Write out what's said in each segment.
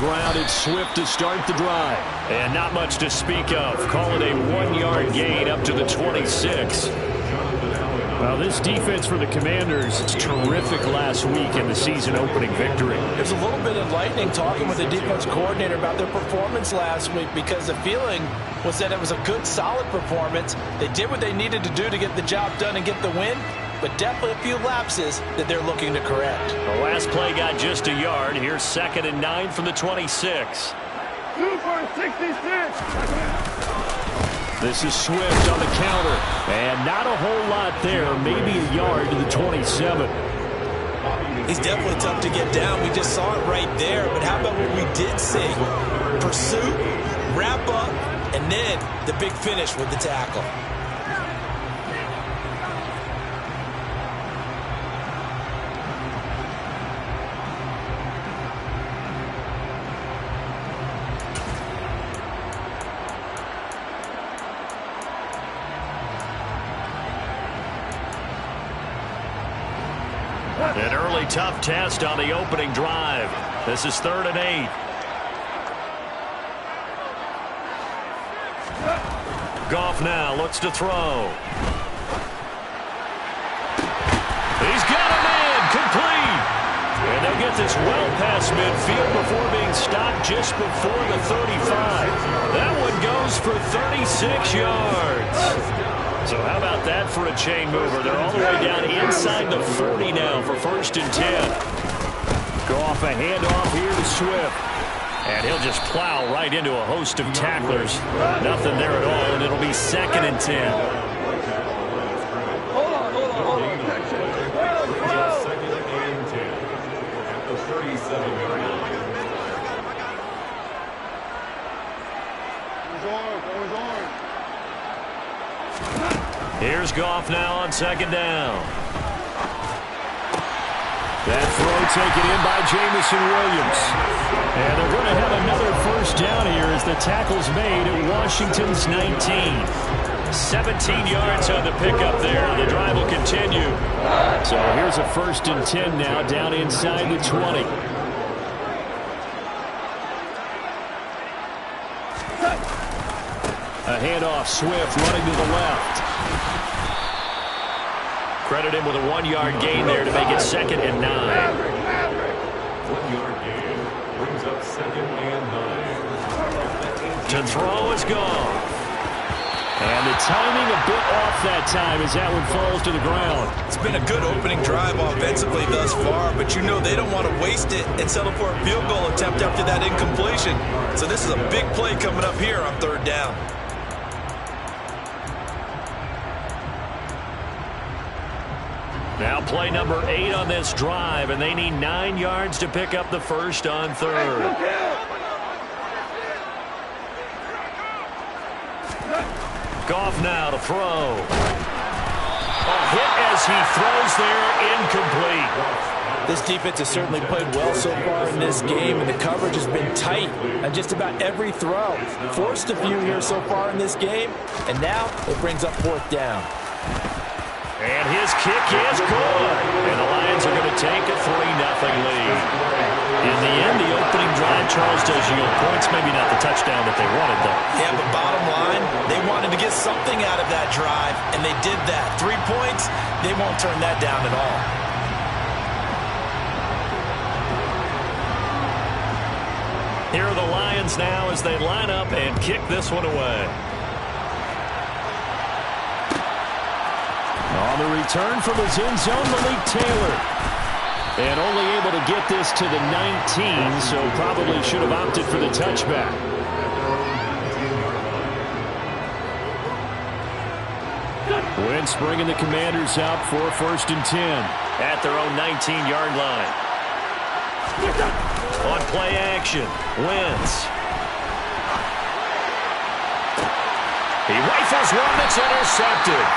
ground. It's Swift to start the drive. And not much to speak of. Call it a 1-yard gain up to the 26. Well, this defense for the Commanders is terrific last week in the season-opening victory. There's a little bit enlightening talking with the defense coordinator about their performance last week, because the feeling was that it was a good, solid performance. They did what they needed to do to get the job done and get the win, but definitely a few lapses that they're looking to correct. The last play got just a yard. Here's 2nd and 9 from the 26. 2 for 66. This is Swift on the counter. And not a whole lot there. Maybe a yard to the 27. He's definitely tough to get down. We just saw it right there. But how about what we did see? Pursuit, wrap up, and then the big finish with the tackle. An early tough test on the opening drive. This is 3rd and 8. Goff now looks to throw. He's got a man complete. And they'll get this well past midfield before being stopped just before the 35. That one goes for 36 yards. So how about that for a chain mover? They're all the way down inside the 40 now for 1st and 10. Goff a handoff here to Swift. And he'll just plow right into a host of tacklers. Nothing there at all, and it'll be 2nd and 10. Hold on. 2nd and 10 at the 37-yard line. Here's Goff now on 2nd down. That throw taken in by Jamison Williams. And they're going to have another 1st down here as the tackle's made at Washington's 19. 17 yards on the pickup there. The drive will continue. So here's a 1st and 10 now down inside the 20. A handoff, Swift running to the left. Credit him with a 1-yard gain there to make it 2nd and 9. 1-yard gain brings up 2nd and 9. To throw is gone. And the timing a bit off that time as that one falls to the ground. It's been a good opening drive offensively thus far, but you know they don't want to waste it and settle for a field goal attempt after that incompletion. So this is a big play coming up here on 3rd down. Now play number 8 on this drive, and they need 9 yards to pick up the 1st on 3rd. Goff now to throw. A hit as he throws there, incomplete. This defense has certainly played well so far in this game, and the coverage has been tight on just about every throw. Forced a few here so far in this game, and now it brings up 4th down. And his kick is good. And the Lions are going to take a 3-0 lead. In the end, the opening drive, Charles, does yield points. Maybe not the touchdown that they wanted, though. Yeah, but bottom line, they wanted to get something out of that drive, and they did that. 3 points, they won't turn that down at all. Here are the Lions now as they line up and kick this one away. On the return from his end zone, Malik Taylor. And only able to get this to the 19, so probably should have opted for the touchback. Wentz bringing the Commanders out for 1st and 10. At their own 19-yard line. On play action, Wentz. He rifles one that's intercepted.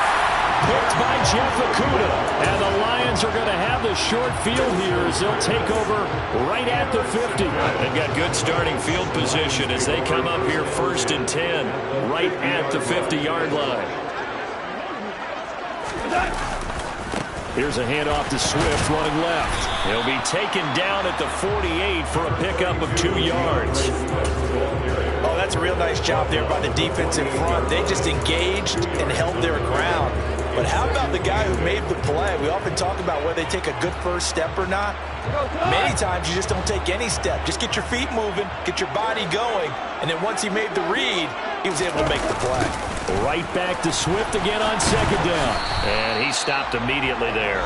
Picked by Jeff Okudah. And the Lions are going to have the short field here as they'll take over right at the 50. They've got good starting field position as they come up here 1st and 10 right at the 50-yard line. Here's a handoff to Swift running left. He'll be taken down at the 48 for a pickup of 2 yards. Oh, that's a real nice job there by the defense in front. They just engaged and held their ground. But how about the guy who made the play? We often talk about whether they take a good first step or not. Many times you just don't take any step. Just get your feet moving, get your body going, and then once he made the read, he was able to make the play. Right back to Swift again on second down. And he stopped immediately there.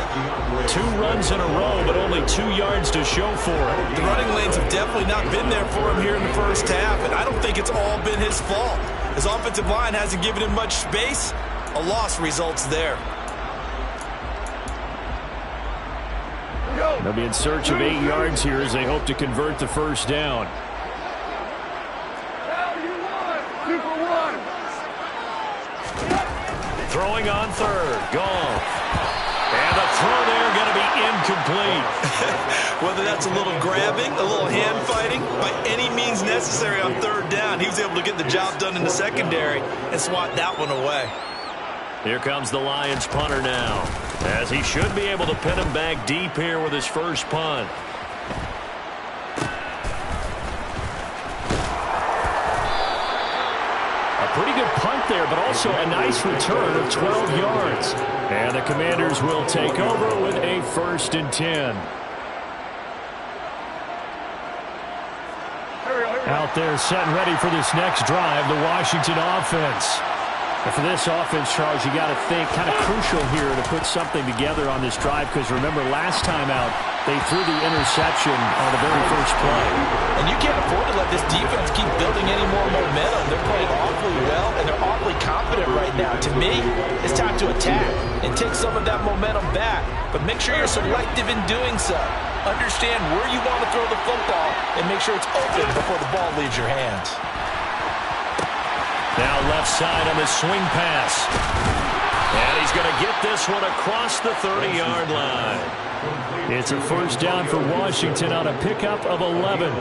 2 runs in a row, but only 2 yards to show for it. The running lanes have definitely not been there for him here in the first half, and I don't think it's all been his fault. His offensive line hasn't given him much space. A loss results there. They'll be in search of 8 yards here as they hope to convert the first down. Throwing on third. Goff. And the throw there going to be incomplete. Whether that's a little grabbing, a little hand fighting, by any means necessary on third down, he was able to get the job done in the secondary and swat that one away. Here comes the Lions punter now, as he should be able to pin him back deep here with his first punt. Pretty good punt there, but also a nice return of 12 yards. And the Commanders will take over with a 1st and 10. Out there set and ready for this next drive, the Washington offense. And for this offense, Charles, you got to think kind of crucial here to put something together on this drive, because remember last time out, they threw the interception on the very first play. And you can't afford to let this defense keep building any more momentum. They're playing awfully well, and they're awfully confident right now. To me, it's time to attack and take some of that momentum back. But make sure you're selective in doing so. Understand where you want to throw the football and make sure it's open before the ball leaves your hands. Now left side on the swing pass. And he's going to get this one across the 30-yard line. It's a first down for Washington on a pickup of 11.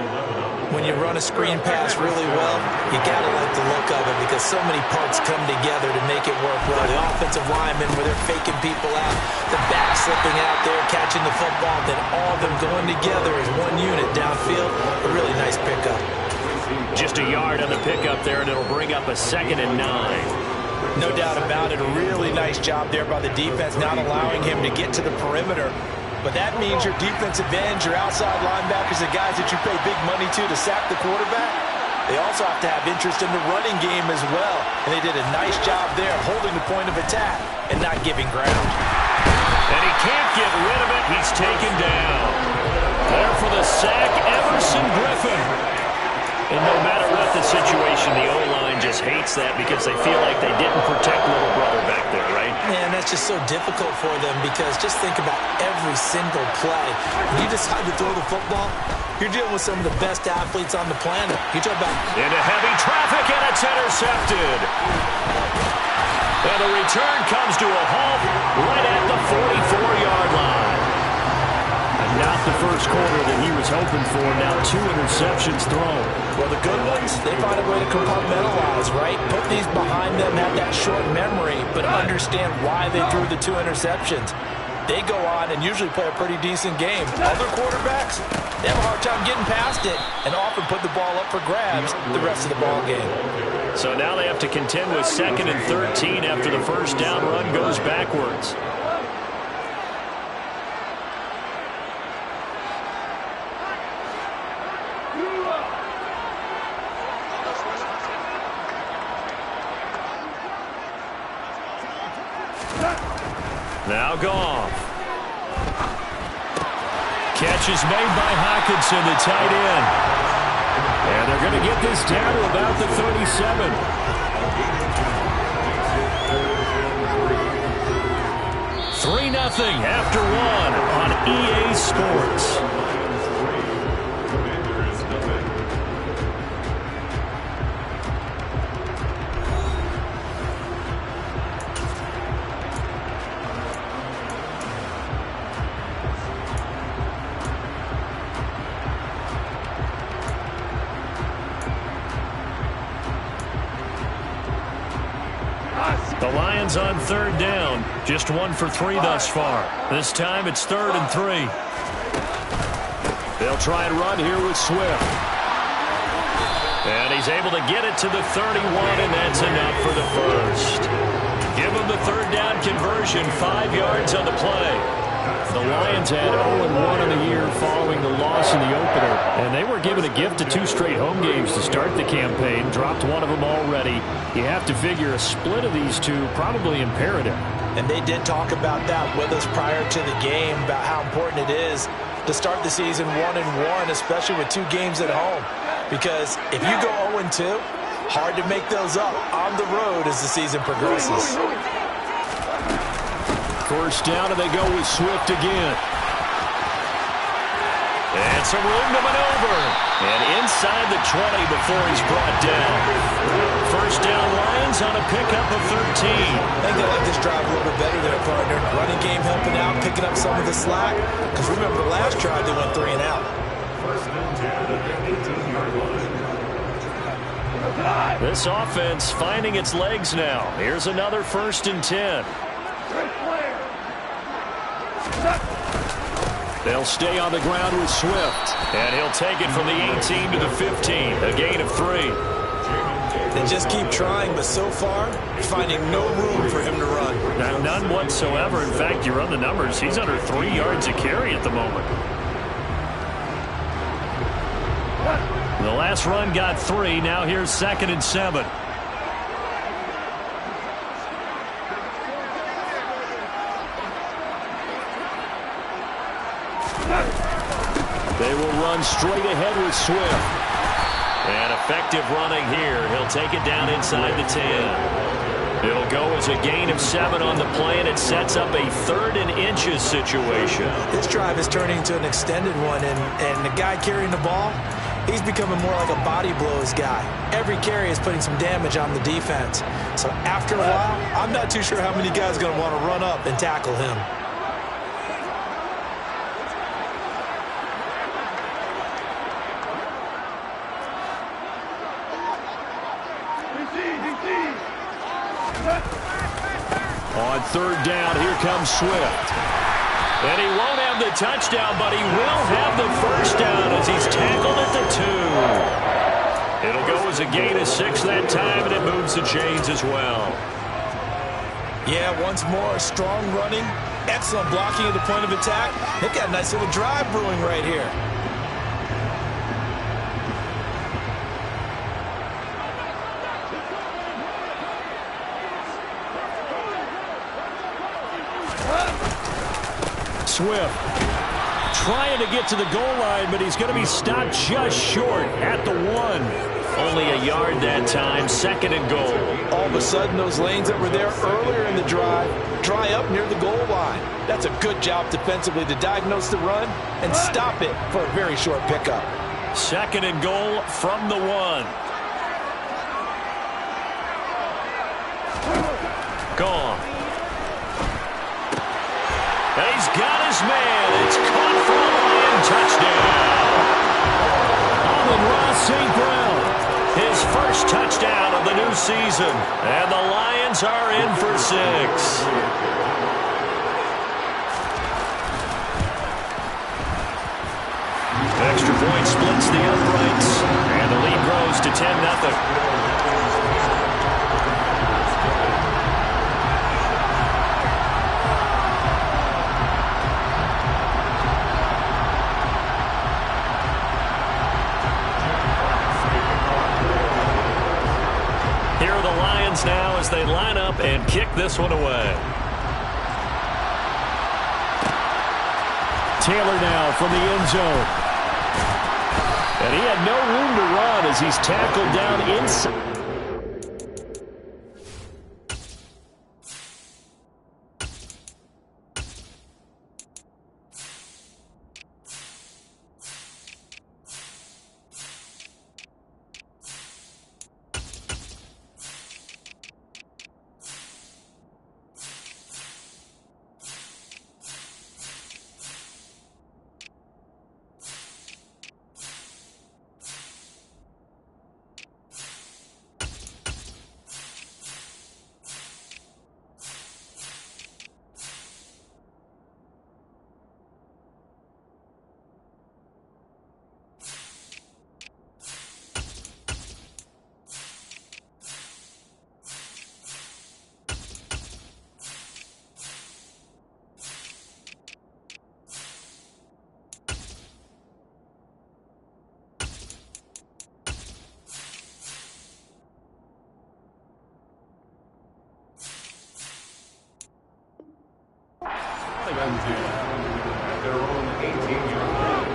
When you run a screen pass really well, you got to like the look of it because so many parts come together to make it work well. The offensive linemen, where they're faking people out, the back slipping out there, catching the football, then all of them going together as one unit downfield. A really nice pickup. Just a yard on the pickup there, and it'll bring up a 2nd and 9. No doubt about it. A really nice job there by the defense, not allowing him to get to the perimeter. But that means your defensive ends, your outside linebackers, the guys that you pay big money to sack the quarterback, they also have to have interest in the running game as well. And they did a nice job there holding the point of attack and not giving ground. And he can't get rid of it. He's taken down. There for the sack, Everson Griffen. And no matter what the situation, the O-line just hates that because they feel like they didn't protect little brother back there, right? Man, that's just so difficult for them because just think about every single play. When you decide to throw the football, you're dealing with some of the best athletes on the planet. You talk about... Into heavy traffic, and it's intercepted. And the return comes to a halt right at the 44-yard line. Not the first quarter that he was hoping for. Now 2 interceptions thrown. Well, the good ones, they find a way to compartmentalize, right? Put these behind them, have that short memory, but understand why they threw the 2 interceptions. They go on and usually play a pretty decent game. Other quarterbacks, they have a hard time getting past it and often put the ball up for grabs the rest of the ball game. So now they have to contend with 2nd and 13 after the first down run goes backwards. Now Goff. Catch is made by Hockenson, the tight end. And they're going to get this down to about the 37. 3-0 after 1 on EA Sports. The Lions on third down. Just 1 for 3 thus far. This time it's 3rd and 3. They'll try and run here with Swift. And he's able to get it to the 31, and that's enough for the first. Give him the 3rd down conversion, 5 yards on the play. The Lions had 0-1 on the year following the loss in the opener, and they were given a gift of 2 straight home games to start the campaign, dropped one of them already. You have to figure a split of these two probably imperative. And they did talk about that with us prior to the game, about how important it is to start the season 1-1, especially with 2 games at home. Because if you go 0-2, hard to make those up on the road as the season progresses. First down, and they go with Swift again. And some room to maneuver. And inside the 20 before he's brought down. First down, Lions on a pickup of 13. I think they like this drive a little bit better there, partner. Running game helping out, picking up some of the slack. Because remember, the last drive they went 3 and out. First and 10 at the 18-yard line. This offense finding its legs now. Here's another 1st and 10. They'll stay on the ground with Swift. And he'll take it from the 18 to the 15. A gain of 3. They just keep trying, but so far, finding no room for him to run. None whatsoever. In fact, you run the numbers. He's under 3 yards a carry at the moment. The last run got 3. Now here's 2nd and 7. They will run straight ahead with Swift. And effective running here. He'll take it down inside the 10. It'll go as a gain of 7 on the play, and it sets up a 3rd and inches situation. This drive is turning into an extended one, and the guy carrying the ball, he's becoming more like a body blows guy. Every carry is putting some damage on the defense. So after a while, I'm not too sure how many guys are going to want to run up and tackle him. On 3rd down, here comes Swift. And he won't have the touchdown, but he will have the first down as he's tackled at the 2. It'll go as a gain of 6 that time, and it moves the chains as well. Yeah, once more, strong running, excellent blocking at the point of attack. They've got a nice little drive brewing right here. Swift trying to get to the goal line, but he's going to be stopped just short at the 1. Only a yard that time, 2nd and goal. All of a sudden, those lanes that were there earlier in the drive dry up near the goal line. That's a good job defensively to diagnose the run and stop it for a very short pickup. 2nd and goal from the 1. Gone. And he's got his man. It's caught for a Lion touchdown. Amon-Ra St. Brown, his first touchdown of the new season. And the Lions are in for 6. Extra point splits the uprights. And the lead grows to 10-0. Now as they line up and kick this one away. Taylor now from the end zone. And he had no room to run as he's tackled down inside. 20 at their own 18-yard line.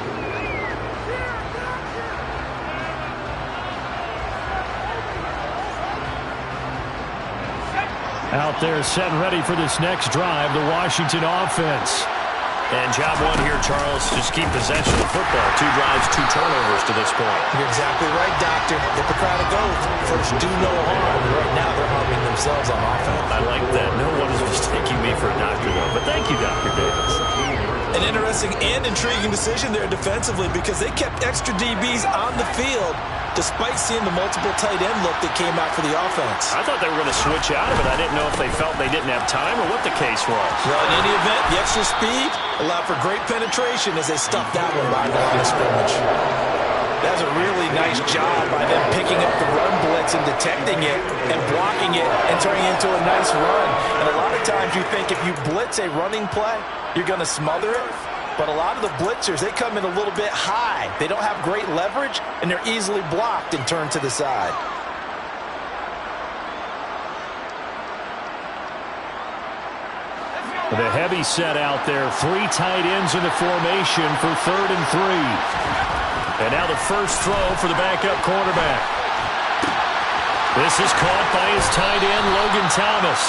Out there set and ready for this next drive, the Washington offense. And job one here, Charles, just keep possession of the football. 2 drives, 2 turnovers to this point. You're exactly right, Doctor. Get the crowd to go. First, do no harm. Right now, they're harming themselves on offense. I like that. No one is mistaking me for a doctor, though. But thank you, Dr. Davis. An interesting and intriguing decision there defensively because they kept extra DBs on the field despite seeing the multiple tight end look that came out for the offense. I thought they were going to switch out of it. I didn't know if they felt they didn't have time or what the case was. Well, in any event, the extra speed allowed for great penetration as they stuffed that one by the line of scrimmage. That was a really nice job by them picking up the run blitz and detecting it and blocking it and turning it into a nice run. And a lot of times you think if you blitz a running play, you're going to smother it. But a lot of the blitzers, they come in a little bit high. They don't have great leverage, and they're easily blocked and turned to the side. With a heavy set out there, 3 tight ends in the formation for 3rd and 3. And now the first throw for the backup quarterback. This is caught by his tight end, Logan Thomas.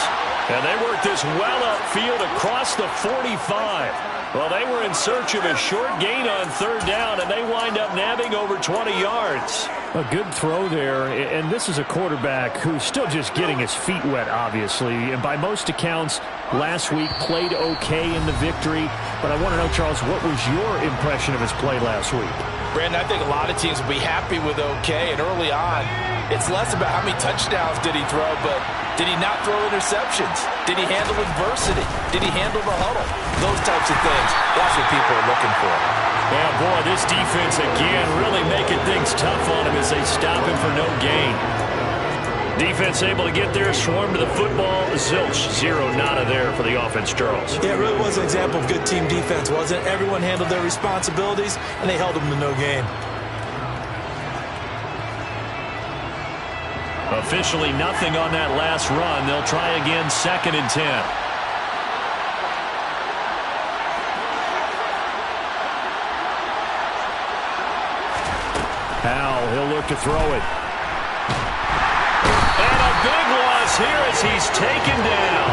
And they work this well upfield across the 45. Well, they were in search of a short gain on 3rd down, and they wind up nabbing over 20 yards. A good throw there, and this is a quarterback who's still just getting his feet wet, obviously. And by most accounts, last week played okay in the victory. But I want to know, Charles, what was your impression of his play last week? Brandon, I think a lot of teams will be happy with okay, and early on, it's less about how many touchdowns did he throw, but did he not throw interceptions? Did he handle adversity? Did he handle the huddle? Those types of things, that's what people are looking for. Yeah, boy, this defense again really making things tough on him as they stop him for no gain. Defense able to get there, swarm to the football. Zilch, 0 nada there for the offense, Charles. Yeah, it really was an example of good team defense, wasn't it? Everyone handled their responsibilities, and they held them to no gain. Officially nothing on that last run. They'll try again, 2nd and 10. Powell, he'll look to throw it. And a big loss here as he's taken down.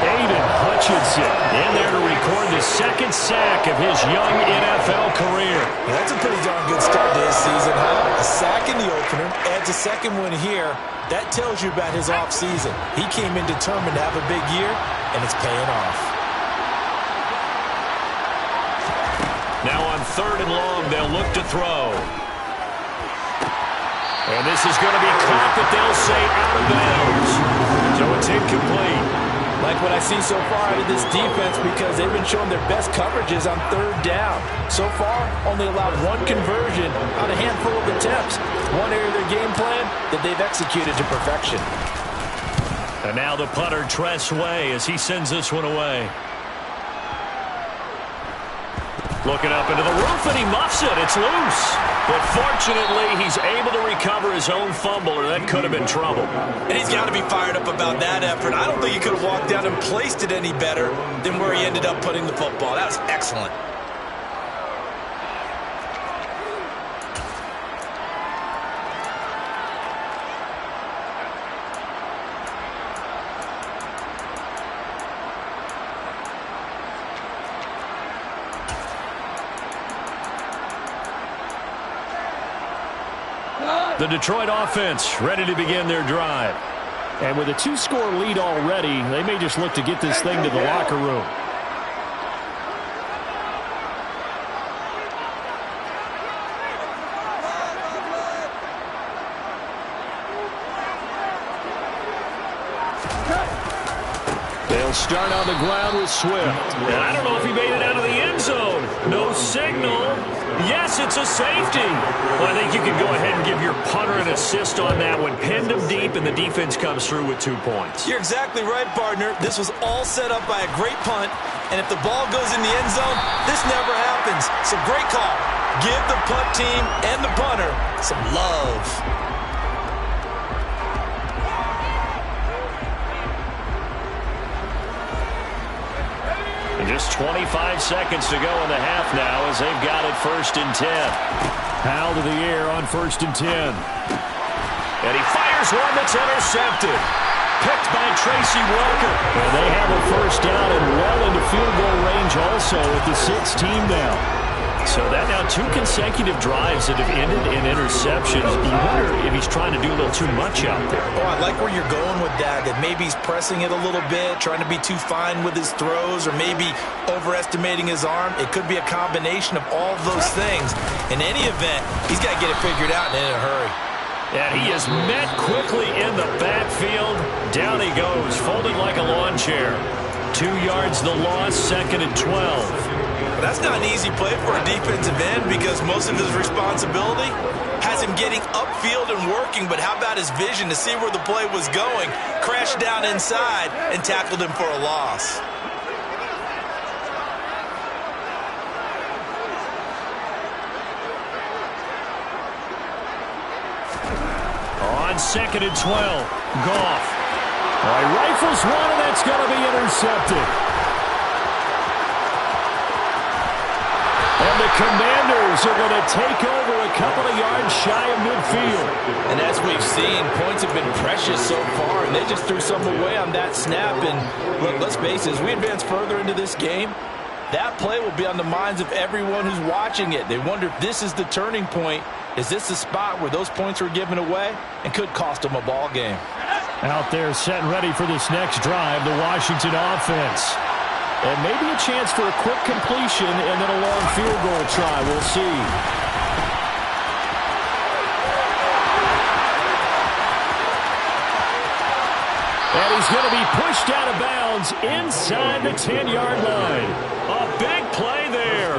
Aiden Hutchinson in there to record the 2nd sack of his young NFL career. That's a pretty darn good start to his season, huh? A sack in the opener, adds a 2nd one here. That tells you about his offseason. He came in determined to have a big year, and it's paying off. Now on 3rd and long, they'll look to throw. And this is going to be caught, but they'll say out of bounds. So it's incomplete. Like what I see so far out of this defense because they've been showing their best coverages on 3rd down. So far, only allowed 1 conversion on a handful of attempts. One area of their game plan that they've executed to perfection. And now the punter, Tress Way, as he sends this one away. Looking up into the roof, and he muffs it. It's loose. But fortunately, he's able to recover his own fumble, or that could have been trouble. And he's got to be fired up about that effort. I don't think he could have walked down and placed it any better than where he ended up putting the football. That was excellent. The Detroit offense ready to begin their drive. And with a 2-score lead already, they may just look to get this thing to the locker room. They'll start on the ground with Swift. And I don't know if he made it out of the end zone. No signal. Yes, it's a safety. Well, I think you can go ahead and give your punter an assist on that one. Pinned him deep, and the defense comes through with 2 points. You're exactly right, partner. This was all set up by a great punt, and if the ball goes in the end zone, this never happens. So great call. Give the punt team and the punter some love. Just 25 seconds to go in the half now as they've got it 1st and 10. Powell to the air on 1st and 10. And he fires one that's intercepted. Picked by Tracy Walker. And they have a 1st down and well into field goal range also with the 6th team now. So that now 2 consecutive drives that have ended in interceptions. You wonder if he's trying to do a little too much out there. Oh, I like where you're going with that maybe he's pressing it a little bit, trying to be too fine with his throws, or maybe overestimating his arm. It could be a combination of all of those things. In any event, he's got to get it figured out and in a hurry. And he is met quickly in the backfield. Down he goes, folded like a lawn chair. 2 yards the loss, 2nd and 12. That's not an easy play for a defensive end because most of his responsibility has him getting upfield and working, but how about his vision to see where the play was going, crashed down inside, and tackled him for a loss. On 2nd and 12, Goff. Rifles one, and that's going to be intercepted. And the Commanders are going to take over a couple of yards shy of midfield. And as we've seen, points have been precious so far, and they just threw some away on that snap. And look, let's face it, as we advance further into this game, that play will be on the minds of everyone who's watching it. They wonder if this is the turning point. Is this the spot where those points were given away and could cost them a ball game? Out there set and ready for this next drive, the Washington offense. And maybe a chance for a quick completion and then a long field goal try. We'll see. And he's going to be pushed out of bounds inside the 10-yard line. A big play there.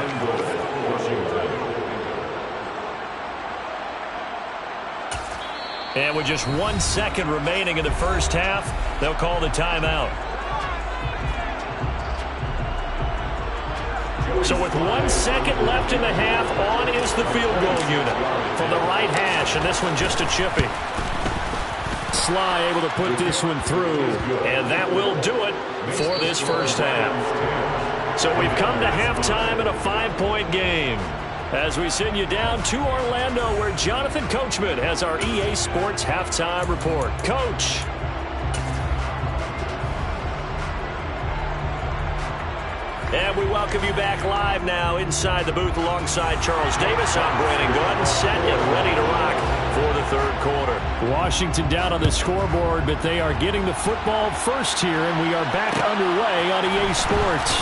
And with just 1 second remaining in the first half, they'll call the timeout. So with 1 second left in the half, on is the field goal unit from the right hash, and this one just a chippy. Sly able to put this one through. And that will do it for this first half. So we've come to halftime in a 5-point game as we send you down to Orlando, where Jonathan Coachman has our EA Sports halftime report. Coach. And we welcome you back live now inside the booth alongside Charles Davis. I'm Brandon Gordon, set and ready to rock for the third quarter. Washington down on the scoreboard, but they are getting the football first here, and we are back underway on EA Sports.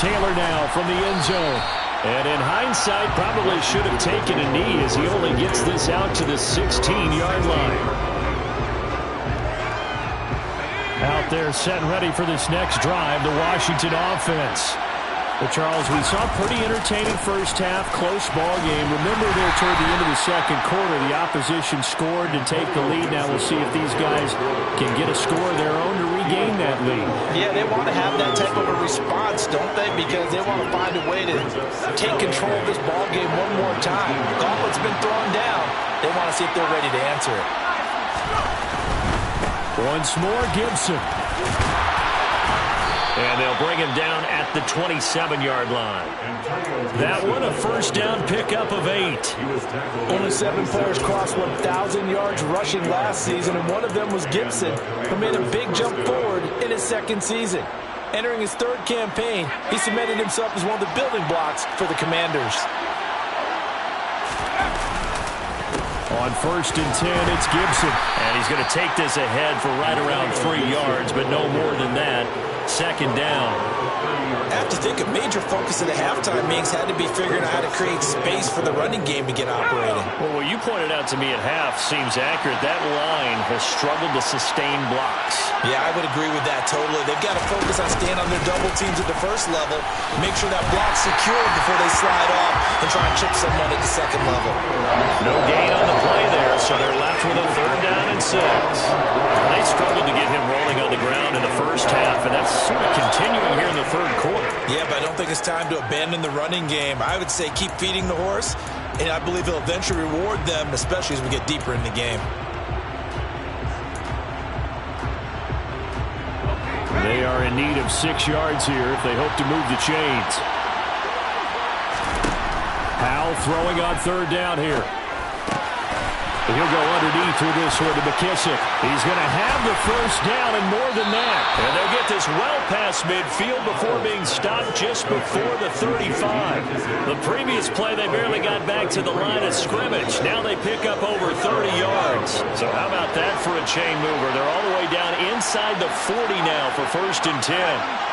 Taylor now from the end zone. And in hindsight, probably should have taken a knee as he only gets this out to the 16-yard line. Out there set and ready for this next drive, the Washington offense. But Charles, we saw a pretty entertaining first half, close ball game. Remember there toward the end of the second quarter, the opposition scored to take the lead. Now we'll see if these guys can get a score of their own to regain that lead. Yeah, they want to have that type of a response, don't they? Because they want to find a way to take control of this ball game one more time. The gauntlet's been thrown down. They want to see if they're ready to answer it. Once more, Gibson. And they'll bring him down at the 27-yard line. That one a first down pickup of 8. Only 7 players crossed 1,000 yards rushing last season, and one of them was Gibson, who made a big jump forward in his second season. Entering his third campaign, he cemented himself as one of the building blocks for the Commanders. On 1st and 10, it's Gibson. And he's going to take this ahead for right around 3 yards, but no more than that. Second down. I have to think a major focus of the halftime meetings had to be figuring out how to create space for the running game to get operating. Well, what you pointed out to me at half seems accurate. That line has struggled to sustain blocks. Yeah, I would agree with that totally. They've got to focus on staying on their double teams at the first level, make sure that block's secured before they slide off and try and chip someone at the second level. No gain on the play there, so they're left with a 3rd down and 6. They struggled to get him rolling on the ground in the first half, and that's sort of continuing here in the third quarter. Yeah, but I don't think it's time to abandon the running game. I would say keep feeding the horse, and I believe he'll eventually reward them, especially as we get deeper in the game. They are are in need of 6 yards here if they hope to move the chains. Howell throwing on 3rd down here. He'll go underneath with this one to McKissick. He's going to have the 1st down and more than that. And they'll get this well past midfield before being stopped just before the 35. The previous play, they barely got back to the line of scrimmage. Now they pick up over 30 yards. So how about that for a chain mover? They're all the way down inside the 40 now for 1st and 10.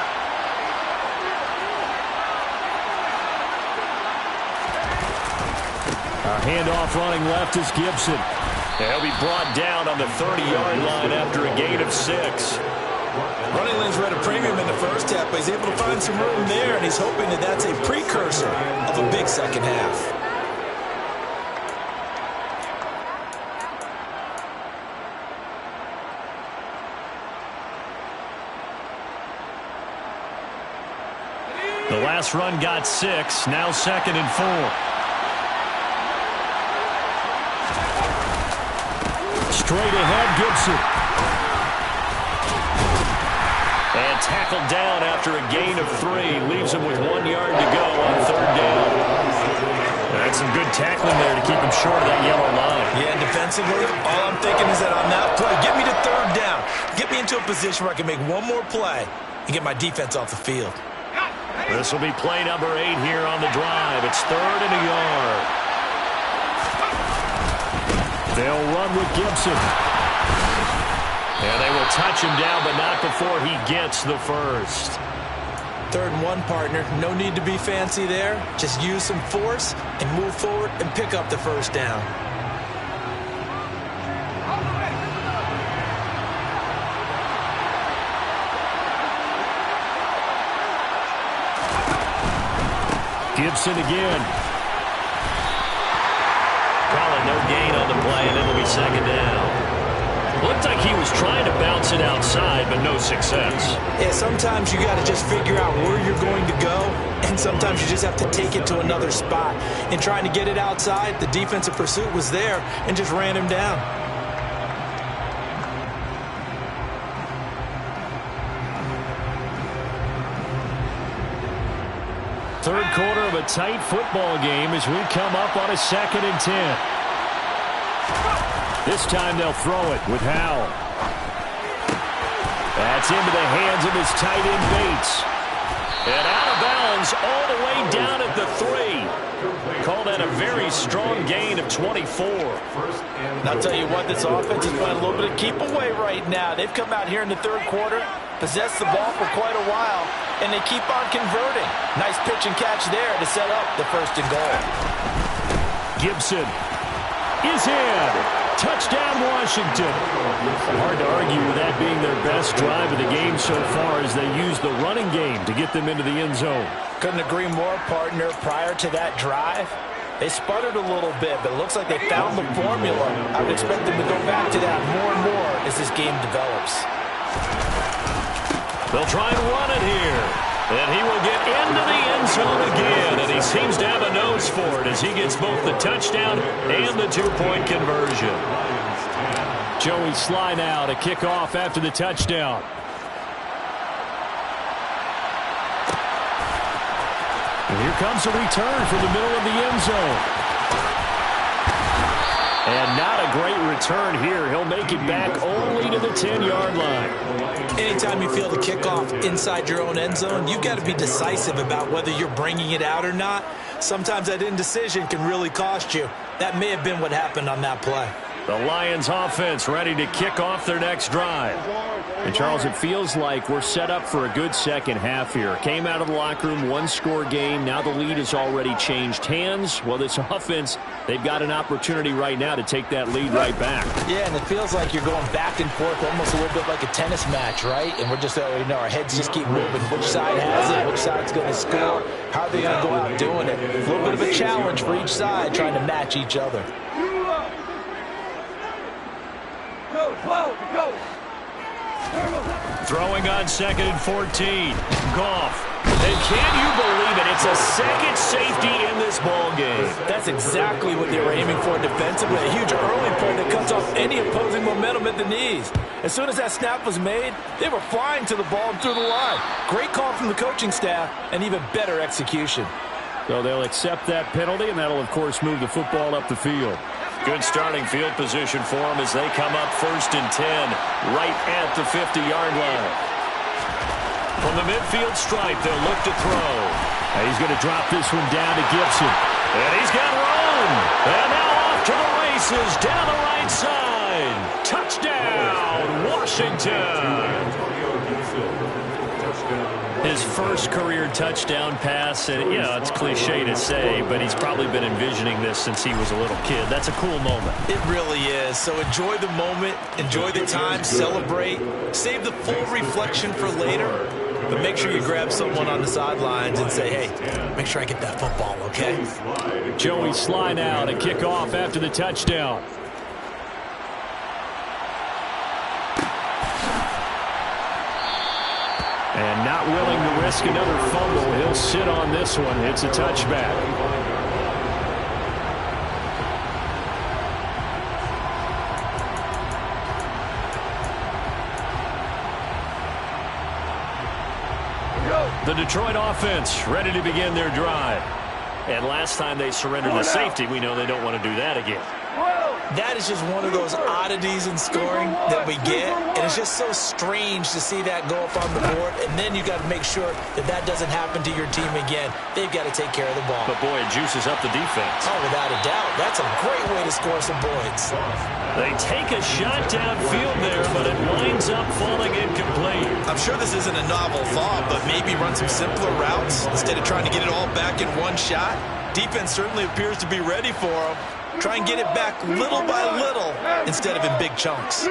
Handoff running left is Gibson. He'll be brought down on the 30-yard line after a gain of 6. Running lanes were at a premium in the first half, but he's able to find some room there, and he's hoping that that's a precursor of a big second half. The last run got 6, now 2nd and 4. Straight ahead, Gibson. And tackled down after a gain of 3. Leaves him with 1 yard to go on 3rd down. That's some good tackling there to keep him short of that yellow line. Yeah, and defensively, all I'm thinking is that on that play, get me to 3rd down. Get me into a position where I can make one more play and get my defense off the field. This will be play number 8 here on the drive. It's 3rd and a yard. They'll run with Gibson. And they will touch him down, but not before he gets the 1st. 3rd and 1, partner. No need to be fancy there. Just use some force and move forward and pick up the 1st down. Gibson again. No gain on the play, and it'll be 2nd down. Looked like he was trying to bounce it outside, but no success. Yeah, sometimes you got to just figure out where you're going to go, and sometimes you just have to take it to another spot. In trying to get it outside, the defensive pursuit was there and just ran him down. Third quarter of a tight football game as we come up on a 2nd and 10. This time they'll throw it with Howell. That's into the hands of his tight end Bates. And out of bounds all the way down at the 3. Call that a very strong gain of 24. And I'll tell you what, this offense is playing a little bit of keep away right now. They've come out here in the 3rd quarter, possessed the ball for quite a while, and they keep on converting. Nice pitch and catch there to set up the 1st and goal. Gibson is in. Touchdown, Washington. Hard to argue with that being their best drive of the game so far as they use the running game to get them into the end zone. Couldn't agree more, partner. Prior to that drive, they sputtered a little bit, but it looks like they found the formula. I would expect them to go back to that more and more as this game develops. They'll try and run it here. And he will get into the end zone again. And he seems to have a nose for it as he gets both the touchdown and the 2-point conversion. Joey Sly now to kick off after the touchdown. And here comes a return from the middle of the end zone. And not a great return here. He'll make it back only to the 10-yard line. Anytime you feel the kickoff inside your own end zone, you've got to be decisive about whether you're bringing it out or not. Sometimes that indecision can really cost you. That may have been what happened on that play. The Lions offense ready to kick off their next drive. And, Charles, it feels like we're set up for a good second half here. Came out of the locker room, 1-score game. Now the lead has already changed hands. Well, this offense, they've got an opportunity right now to take that lead right back. Yeah, and it feels like you're going back and forth almost a little bit like a tennis match, right? And we're just, our heads just keep moving. Which side has it? Which side's going to score? How are they going to go out doing it? A little bit of a challenge for each side trying to match each other. Go, go, go. Throwing on 2nd and 14. Goff. And can you believe it? It's a second safety in this ball game. That's exactly what they were aiming for defensively. A huge early play that cuts off any opposing momentum at the knees. As soon as that snap was made, they were flying to the ball and through the line. Great call from the coaching staff and even better execution. So they'll accept that penalty, and that'll, of course, move the football up the field. Good starting field position for them as they come up 1st and 10 right at the 50-yard line. From the midfield stripe, they'll look to throw. And he's going to drop this one down to Gibson. And he's got room. And now off to the races down the right side. Touchdown, Washington. His first career touchdown pass, and yeah, it's cliche to say, but he's probably been envisioning this since he was a little kid. That's a cool moment. It really is. So enjoy the moment, enjoy the time, celebrate, save the full reflection for later, but make sure you grab someone on the sidelines and say, hey, make sure I get that football, okay? Joey Sly now to kick off after the touchdown. And not willing to risk another fumble. He'll sit on this one. It's a touchback. The Detroit offense ready to begin their drive. And last time they surrendered the safety, we know they don't want to do that again. That is just one of those oddities in scoring that we get, and it's just so strange to see that go up on the board, and then you got to make sure that that doesn't happen to your team again. They've got to take care of the ball. But, boy, it juices up the defense. Oh, without a doubt. That's a great way to score some points. They take a shot downfield there, but it winds up falling incomplete. I'm sure this isn't a novel thought, but maybe run some simpler routes instead of trying to get it all back in one shot. Defense certainly appears to be ready for them. Try and get it back little by little instead of in big chunks.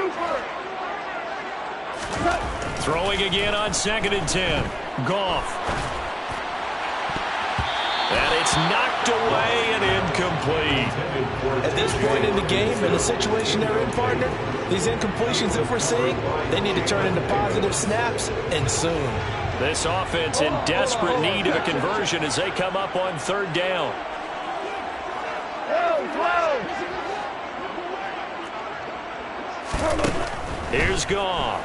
Throwing again on 2nd and 10. Goff. And it's knocked away and incomplete. At this point in the game, in the situation they're in, partner, these incompletions that we're seeing, they need to turn into positive snaps, and soon. This offense in desperate need of a conversion as they come up on 3rd down. Here's Goff.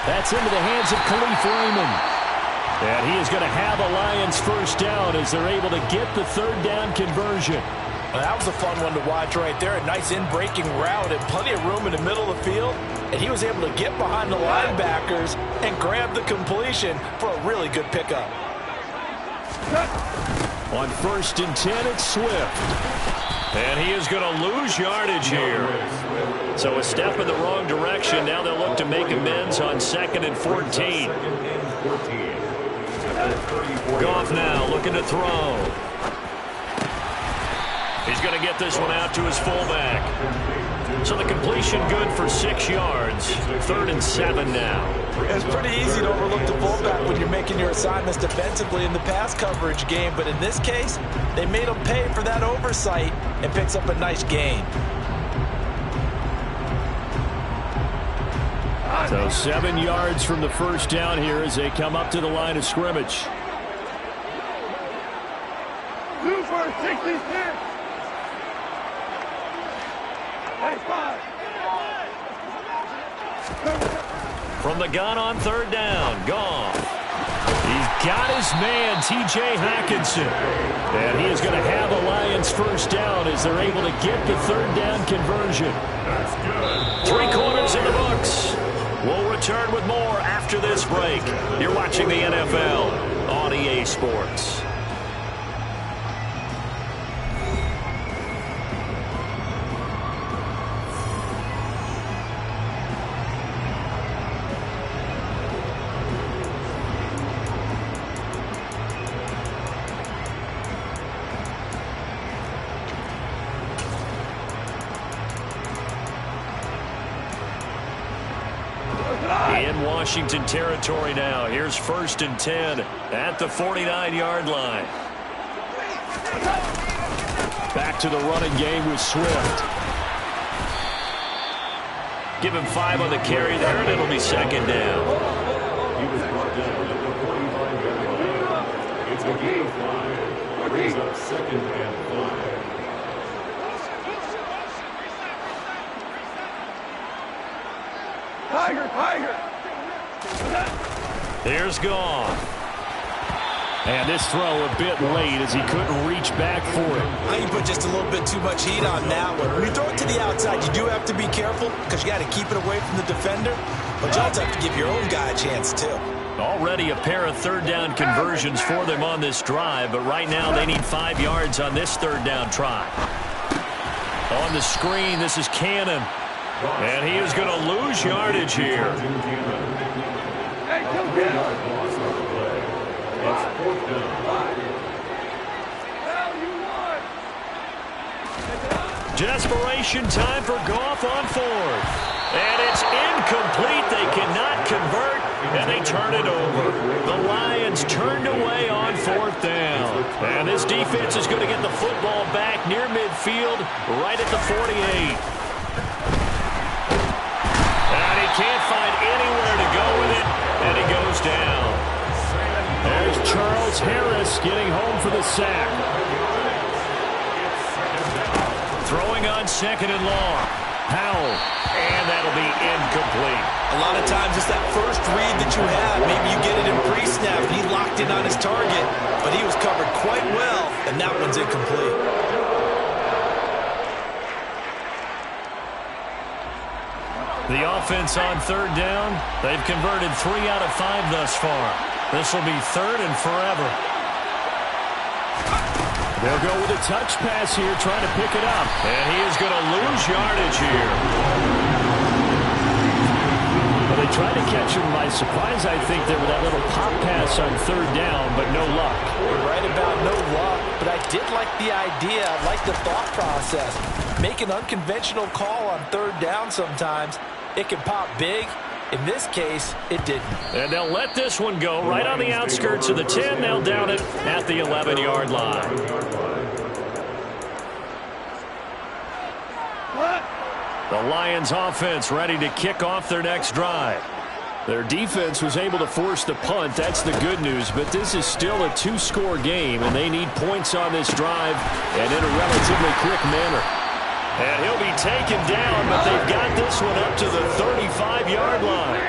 That's into the hands of Khalif Raymond. And he is going to have a Lions first down as they're able to get the 3rd down conversion. Well, that was a fun one to watch right there. A nice in-breaking route and plenty of room in the middle of the field. And he was able to get behind the linebackers and grab the completion for a really good pickup. On 1st and 10, it's Swift. And he is going to lose yardage here. So a step in the wrong direction. Now they'll look to make amends on 2nd and 14. Goff now looking to throw. He's going to get this one out to his fullback. So the completion good for 6 yards. 3rd and 7 now. It's pretty easy to overlook the fullback when you're making your assignments defensively in the pass coverage game. But in this case, they made him pay for that oversight and picks up a nice gain. So 7 yards from the first down here as they come up to the line of scrimmage. 2 for 66. From the gun on 3rd down, Goff. He's got his man, T.J. Hockenson. And he is going to have a Lions first down as they're able to get the 3rd down conversion. 3 quarters in the books. We'll return with more after this break. You're watching the NFL on EA Sports. In Washington territory now. Here's 1st and 10 at the 49-yard line. Back to the running game with Swift. Give him 5 on the carry there, and it'll be second down. He was brought down at the 45-yard line. It's a gain of 5. Brings up second and 5. Tiger! Here's Goff. And this throw a bit late as he couldn't reach back for it. I think you put just a little bit too much heat on that one. When you throw it to the outside, you do have to be careful because you got to keep it away from the defender. But you also have to give your own guy a chance, too. Already a pair of third down conversions for them on this drive, but right now they need 5 yards on this third down try. On the screen, this is Cannon. And he is going to lose yardage here. Hey, come get It's fourth down. Desperation time for Goff on fourth. And it's incomplete. They cannot convert, and they turn it over. The Lions turned away on fourth down. And this defense is going to get the football back near midfield, right at the 48. And he can't find anywhere to go with it, and he goes down. There's Charles Harris getting home for the sack. Throwing on second and long. Powell. And that'll be incomplete. A lot of times it's that first read that you have. Maybe you get it in pre-snap. He locked in on his target, but he was covered quite well, and that one's incomplete. The offense on third down, they've converted 3 out of 5 thus far. This will be third and forever. They'll go with a touch pass here, trying to pick it up. And he is going to lose yardage here. Well, they tried to catch him by surprise, I think, there with that little pop pass on third down, but no luck. You're right about no luck, but I did like the idea. I like the thought process. Make an unconventional call on third down sometimes. It can pop big. In this case, it didn't. And they'll let this one go right on the outskirts of the 10. They'll down it at the 11-yard line. The Lions offense ready to kick off their next drive. Their defense was able to force the punt. That's the good news. But this is still a 2-score game, and they need points on this drive and in a relatively quick manner. And he'll be taken down, but they've got this one up to the 35-yard line.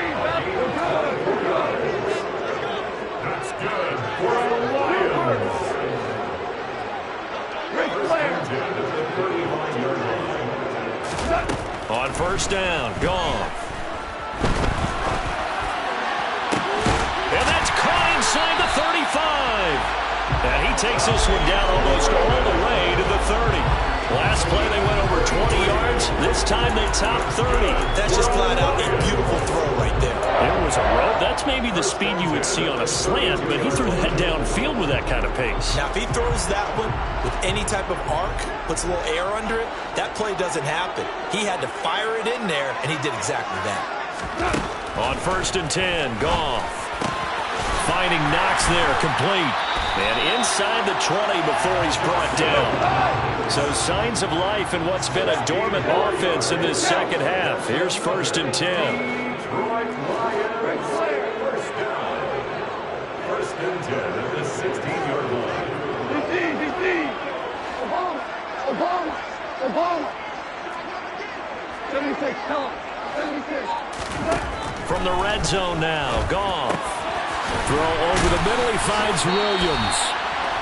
That's good for the Lions. On first down, Goff. And that's caught inside the 35. And he takes this one down almost all the way to the 30. Last play, they went over 20 yards. This time, they topped 30. That's just flat out a beautiful throw right there. There was a rope. That's maybe the speed you would see on a slant, but he threw that downfield with that kind of pace. Now, if he throws that one with any type of arc, puts a little air under it, that play doesn't happen. He had to fire it in there, and he did exactly that. On first and 10, Goff. Finding Knox there, complete. And inside the 20 before he's brought down. So signs of life in what's been a dormant offense in this second half. Here's first and 10. Detroit Lions. First down. First and 10 at the 16-yard line. DC. Obama. 76, tell him. 76. From the red zone now, Goff. Throw over the middle, he finds Williams.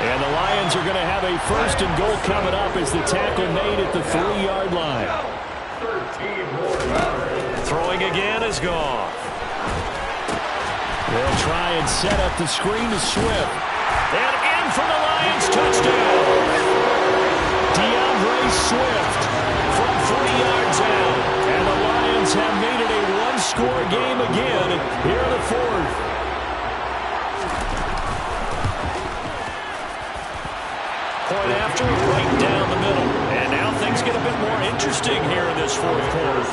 And the Lions are going to have a first and goal coming up as the tackle made at the 3-yard line. 13 more yards. Throwing again is Goff. They'll try and set up the screen to Swift. And in for the Lions, touchdown. DeAndre Swift from 40 yards out. And the Lions have made it a one-score game again here in the fourth. Point after, right down the middle. And now things get a bit more interesting here in this fourth quarter.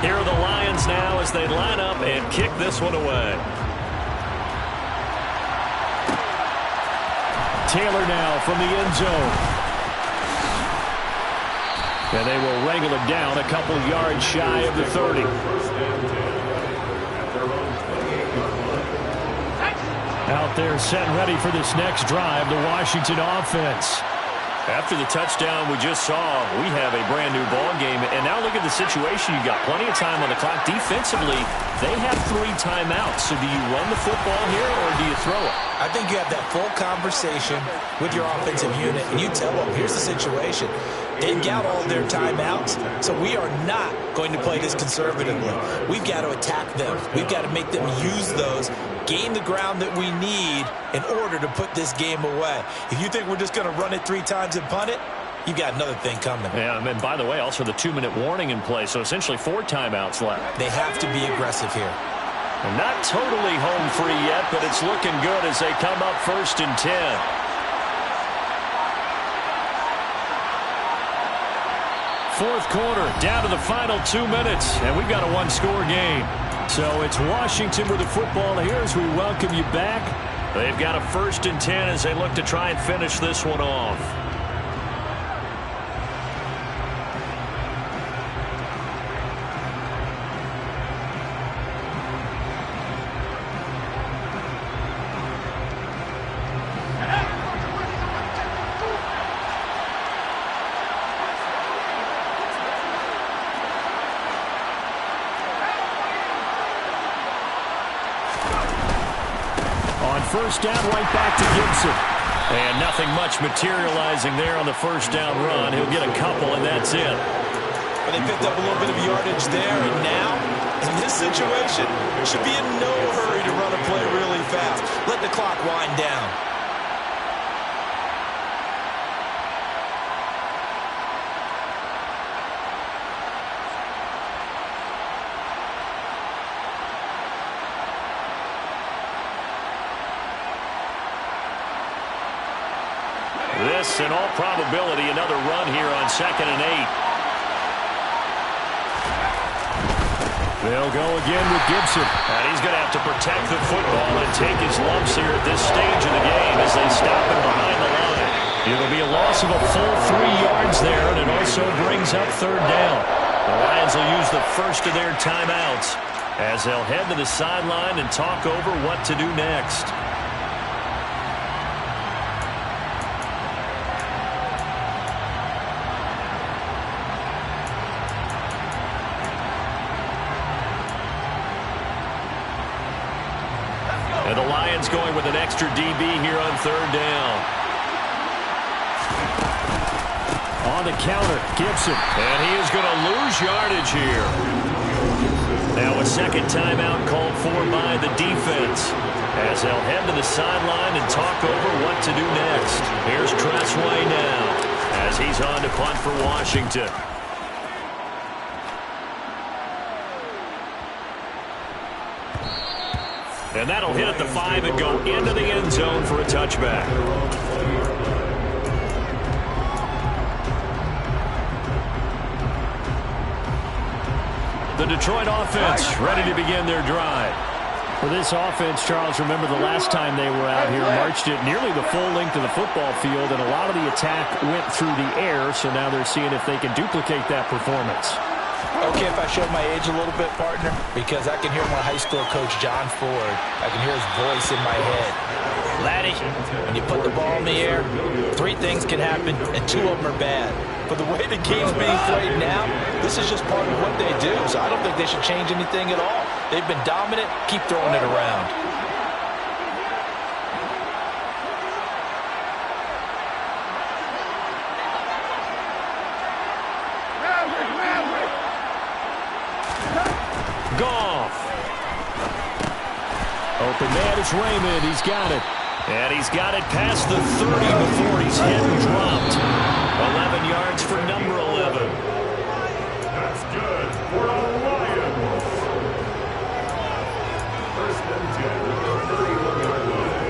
Here are the Lions now as they line up and kick this one away. Taylor now from the end zone. And they will wrangle it down a couple yards shy of the 30. Out there set and ready for this next drive, the Washington offense. After the touchdown we just saw, we have a brand-new ball game. And now look at the situation. You've got plenty of time on the clock. Defensively, they have 3 timeouts. So do you run the football here or do you throw it? I think you have that full conversation with your offensive unit, and you tell them, here's the situation. They've got all their timeouts, so we are not going to play this conservatively. We've got to attack them. We've got to make them use those, gain the ground that we need in order to put this game away. If you think we're just going to run it 3 times and punt it, you've got another thing coming. Yeah, and by the way, also the 2-minute warning in play, so essentially 4 timeouts left. They have to be aggressive here. And not totally home free yet, but it's looking good as they come up 1st and 10. Fourth quarter, down to the final 2 minutes, and we've got a 1-score game. So it's Washington with the football here as we welcome you back. They've got a 1st and 10 as they look to try and finish this one off. First down, right back to Gibson. And nothing much materializing there on the first down run. He'll get a couple, and that's it. But they picked up a little bit of yardage there, and now, in this situation, should be in no hurry to run a play really fast. Let the clock wind down. This, in all probability, another run here on 2nd and 8. They'll go again with Gibson. And he's going to have to protect the football and take his lumps here at this stage of the game as they stop him behind the line. It'll be a loss of a full 3 yards there, and it also brings up 3rd down. The Lions will use the first of their timeouts as they'll head to the sideline and talk over what to do next. And the Lions going with an extra DB here on 3rd down. On the counter, Gibson. And he is going to lose yardage here. Now a 2nd timeout called for by the defense as they'll head to the sideline and talk over what to do next. Here's Tressway now as he's on to punt for Washington. And that'll hit at the 5 and go into the end zone for a touchback. The Detroit offense ready to begin their drive. For this offense, Charles, remember the last time they were out here, marched it nearly the full length of the football field, and a lot of the attack went through the air, so now they're seeing if they can duplicate that performance. Okay, if I show my age a little bit, partner, because I can hear my high school coach, John Ford. I can hear his voice in my head. Laddie, when you put the ball in the air, 3 things can happen, and 2 of them are bad. But the way the game's being played now, this is just part of what they do, so I don't think they should change anything at all. They've been dominant. Keep throwing it around. Goff. Open man is Raymond. He's got it. And he's got it past the 30 before he's hit and dropped. 11 yards for number 11. That's good for the Lions. 1st and 10 at the 31-yard line.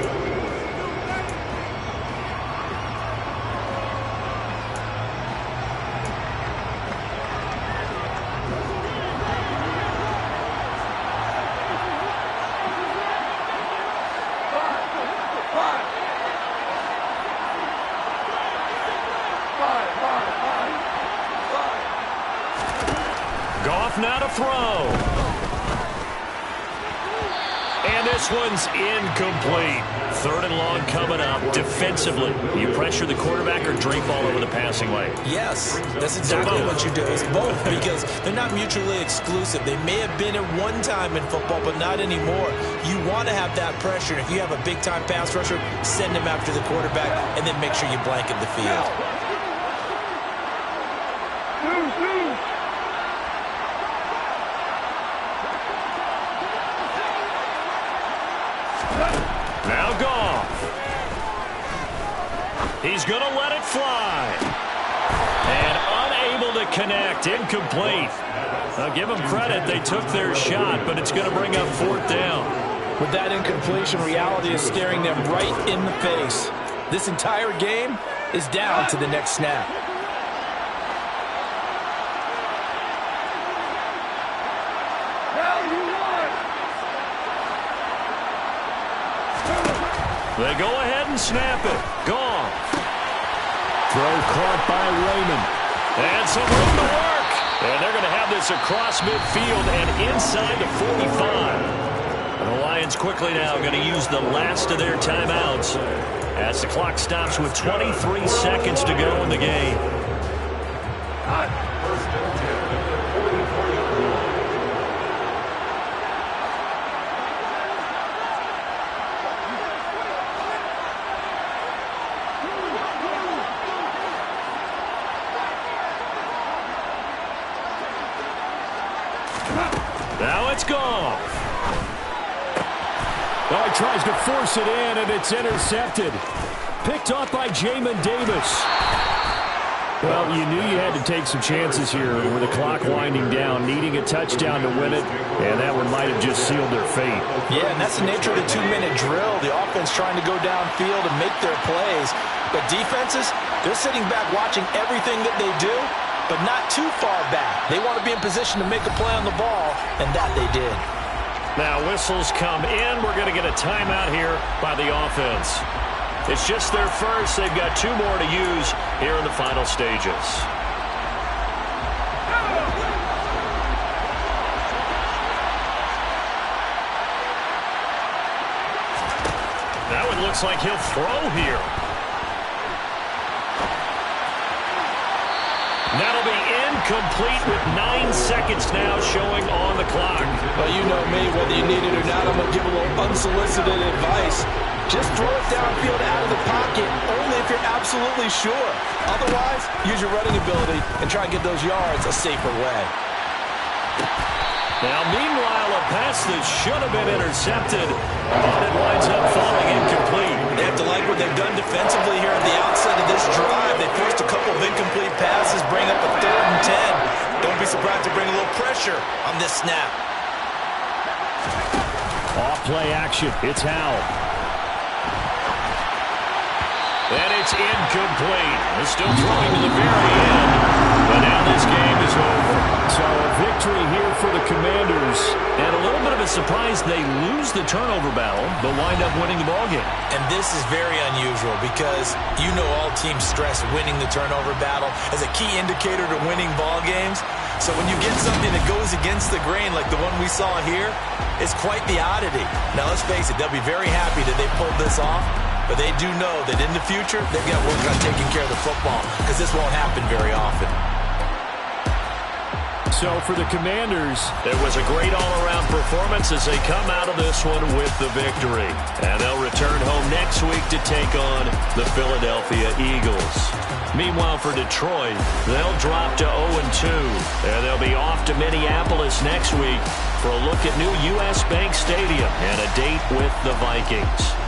off now to throw. And this one's incomplete. 3rd and long coming up. Defensively, you pressure the quarterback or drape all over the passing lane? Yes, that's exactly what you do. It's both because they're not mutually exclusive. They may have been at one time in football, but not anymore. You want to have that pressure. If you have a big-time pass rusher, send him after the quarterback, and then make sure you blanket the field. Now Goff. He's going to let it fly. And unable to connect. Incomplete. I'll give them credit. They took their shot, but it's going to bring up 4th down. With that incompletion, reality is staring them right in the face. This entire game is down to the next snap. They go ahead and snap it. Gone. Throw caught by Raymond. And some room to work. And they're going to have this across midfield and inside the 45. And the Lions quickly now going to use the last of their timeouts as the clock stops with 23 seconds to go in the game. Now it's gone. Oh, he tries to force it in, and it's intercepted. Picked off by Jamin Davis. Well, you knew you had to take some chances here with the clock winding down, needing a touchdown to win it, and that one might have just sealed their fate. Yeah, and that's the nature of the 2-minute drill. The offense trying to go downfield and make their plays. But defenses, they're sitting back watching everything that they do, but not too far back. They want to be in position to make a play on the ball, and that they did. Now whistles come in. We're going to get a timeout here by the offense. It's just their first. They've got 2 more to use here in the final stages. That one looks like he'll throw here. That'll be incomplete with 9 seconds now showing on the clock. Well, you know me, whether you need it or not, I'm going to give a little unsolicited advice. Just throw it downfield out of the pocket, only if you're absolutely sure. Otherwise, use your running ability and try and get those yards a safer way. Now, meanwhile, a pass that should have been intercepted, and it winds up falling incomplete. They have to like what they've done defensively here at the outset of this drive. They forced a couple of incomplete passes, bring up a 3rd and 10. Don't be surprised to bring a little pressure on this snap. Off-play action. It's Howell. And it's incomplete. They're still throwing to the very end, but now this game is over. So a victory here for the Commanders. And a little bit of a surprise, they lose the turnover battle, but wind up winning the ballgame. And this is very unusual because you know all teams stress winning the turnover battle as a key indicator to winning ball games. So when you get something that goes against the grain like the one we saw here, it's quite the oddity. Now let's face it, they'll be very happy that they pulled this off. But they do know that in the future, they've got to work on taking care of the football because this won't happen very often. So for the Commanders, it was a great all-around performance as they come out of this one with the victory. And they'll return home next week to take on the Philadelphia Eagles. Meanwhile, for Detroit, they'll drop to 0-2. And they'll be off to Minneapolis next week for a look at new U.S. Bank Stadium and a date with the Vikings.